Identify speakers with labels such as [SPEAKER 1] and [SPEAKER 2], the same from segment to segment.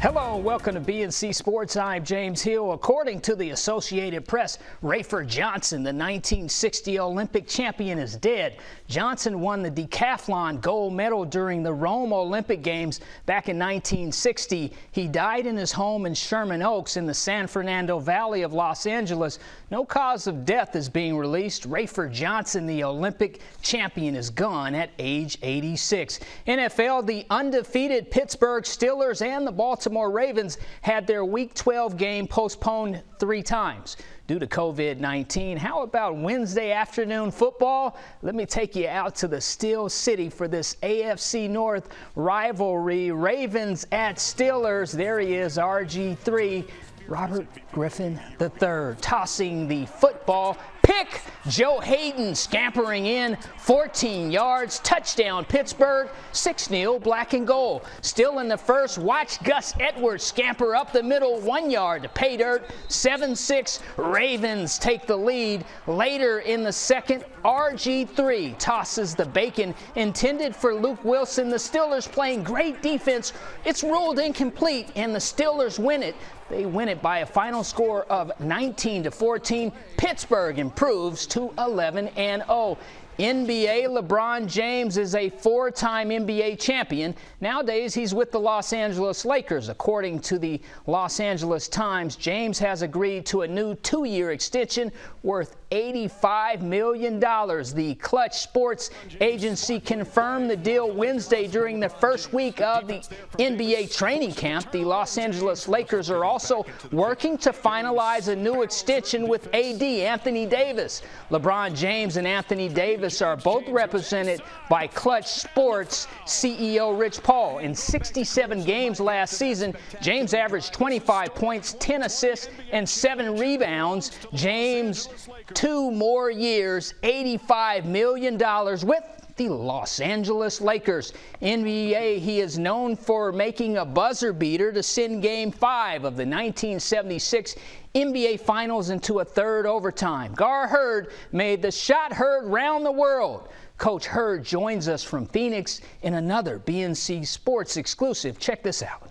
[SPEAKER 1] Hello and welcome to BNC Sports. I'm James Hill. According to the Associated Press, Rayford Johnson, the 1960 Olympic champion, is dead. Johnson won the decathlon gold medal during the Rome Olympic Games back in 1960. He died in his home in Sherman Oaks in the San Fernando Valley of Los Angeles. No cause of death is being released. Rayford Johnson, the Olympic champion, is gone at age 86. NFL, the undefeated Pittsburgh Steelers and the Baltimore Ravens had their Week 12 game postponed 3 times due to COVID-19. How about Wednesday afternoon football? Let me take you out to the Steel City for this AFC North rivalry. Ravens at Steelers. There he is, RG3. Robert Griffin III tossing the football. Pick. Joe Hayden scampering in 14 yards. Touchdown Pittsburgh. 6-0 black and gold. Still in the first, watch Gus Edwards scamper up the middle 1 yard to pay dirt. 7-6 Ravens take the lead. Later in the second, RG3 tosses the bacon intended for Luke Wilson. The Steelers playing great defense. It's ruled incomplete and the Steelers win it. They win it by a final score of 19-14. Pittsburgh improves to 11-0. NBA, LeBron James is a 4-time NBA champion. Nowadays, he's with the Los Angeles Lakers. According to the Los Angeles Times, James has agreed to a new 2-year extension worth $85 million. The Clutch Sports Agency confirmed the deal Wednesday during the first week of the NBA training camp. The Los Angeles Lakers are also working to finalize a new extension with AD Anthony Davis. LeBron James and Anthony Davis are both represented by Clutch Sports CEO Rich Paul. In 67 games last season, James averaged 25 points, 10 assists, and 7 rebounds. James, 2 more years, $85 million with the Los Angeles Lakers. NBA, he is known for making a buzzer beater to send Game 5 of the 1976 NBA Finals into a third overtime. Gar Hurd made the shot heard round the world. Coach Hurd joins us from Phoenix in another BNC Sports exclusive. Check this out.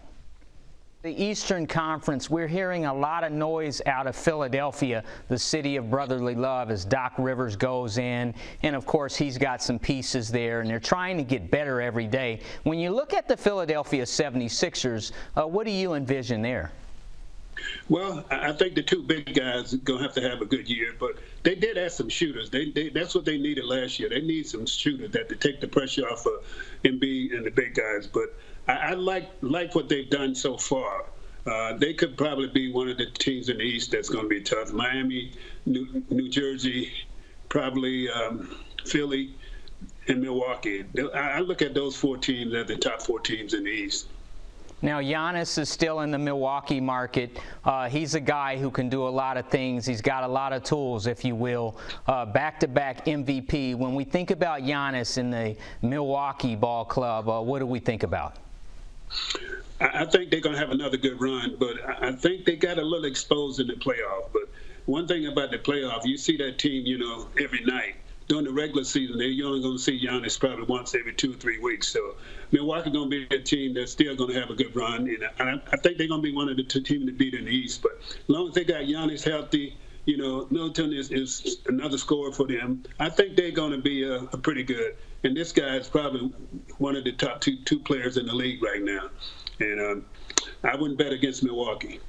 [SPEAKER 1] The Eastern Conference, we're hearing a lot of noise out of Philadelphia, the city of brotherly love, as Doc Rivers goes in. And, of course, he's got some pieces there, and they're trying to get better every day. When you look at the Philadelphia 76ers, what do you envision there?
[SPEAKER 2] Well, I think the 2 big guys are going to have a good year, but they did add some shooters. That's what they needed last year. They need some shooters to take the pressure off of Embiid and the big guys. But I like what they've done so far. They could probably be one of the teams in the East that's going to be tough. Miami, New Jersey, probably Philly, and Milwaukee. I look at those 4 teams as the top 4 teams in the East.
[SPEAKER 1] Now, Giannis is still in the Milwaukee market. He's a guy who can do a lot of things. He's got a lot of tools, if you will. Back-to-back MVP. When we think about Giannis in the Milwaukee ball club, what do we think about?
[SPEAKER 2] I think they're going to have another good run, but I think they got a little exposed in the playoff. But one thing about the playoff, you see that team, every night. During the regular season, you're only going to see Giannis probably once every 2 or 3 weeks. So Milwaukee's going to be a team that's still going to have a good run. And I think they're going to be one of the 2 teams to beat in the East. But as long as they got Giannis healthy, Middleton is another scorer for them. I think they're going to be a pretty good. And this guy is probably one of the top two players in the league right now. And I wouldn't bet against Milwaukee.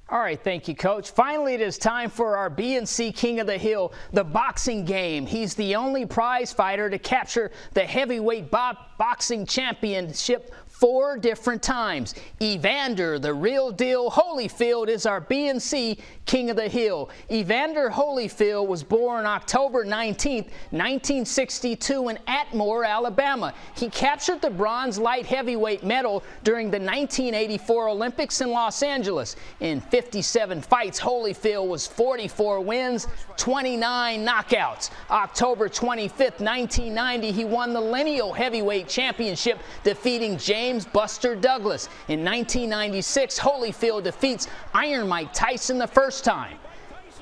[SPEAKER 1] All right, thank you, Coach. Finally, it is time for our BNC King of the Hill, the boxing game. He's the only prize fighter to capture the heavyweight boxing championship 4 different times. Evander, the real deal Holyfield, is our BNC King of the Hill. Evander Holyfield was born October 19, 1962 in Atmore, Alabama. He captured the bronze light heavyweight medal during the 1984 Olympics in Los Angeles. In 57 fights, Holyfield was 44 wins, 29 knockouts. October 25, 1990, he won the lineal heavyweight championship, defeating James Buster Douglas. In 1996, Holyfield defeats Iron Mike Tyson the first time.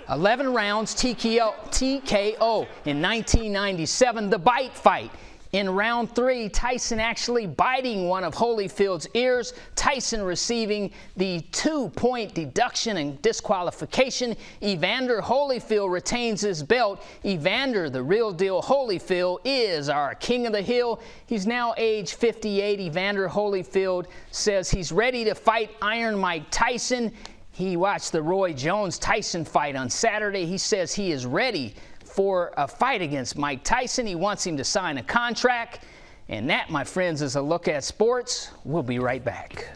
[SPEAKER 1] 11 rounds TKO. In 1997, the Bite Fight. In round 3, Tyson actually biting one of Holyfield's ears. Tyson receiving the 2-point deduction and disqualification. Evander Holyfield retains his belt. Evander, the real deal Holyfield, is our king of the hill. He's now age 58. Evander Holyfield says he's ready to fight Iron Mike Tyson. He watched the Roy Jones-Tyson fight on Saturday. He says he is ready for a fight against Mike Tyson. He wants him to sign a contract. And that, my friends, is a look at sports. We'll be right back.